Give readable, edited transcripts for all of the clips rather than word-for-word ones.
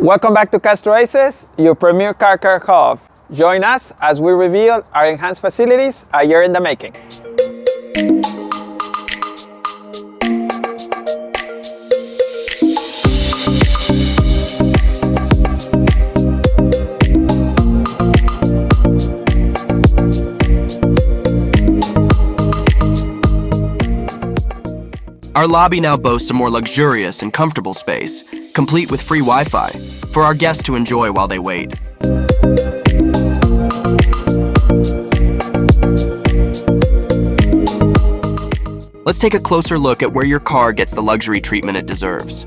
Welcome back to Castro Oasis, your premier car care hub. Join us as we reveal our enhanced facilities a year in the making. Our lobby now boasts a more luxurious and comfortable space, complete with free Wi-Fi, for our guests to enjoy while they wait. Let's take a closer look at where your car gets the luxury treatment it deserves.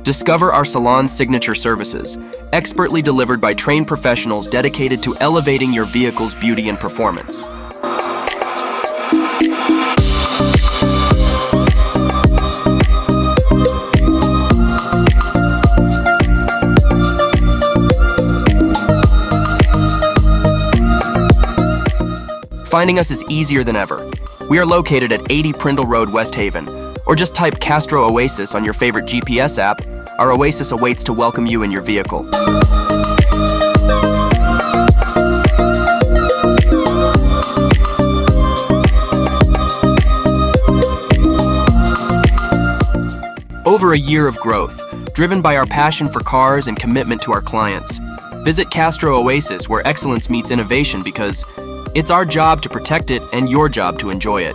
Discover our salon's signature services, expertly delivered by trained professionals dedicated to elevating your vehicle's beauty and performance. Finding us is easier than ever. We are located at 80 Prindle Road, West Haven, or just type Castro Oasis on your favorite GPS app. Our Oasis awaits to welcome you in your vehicle. Over a year of growth, driven by our passion for cars and commitment to our clients. Visit Castro Oasis, where excellence meets innovation, because it's our job to protect it and your job to enjoy it.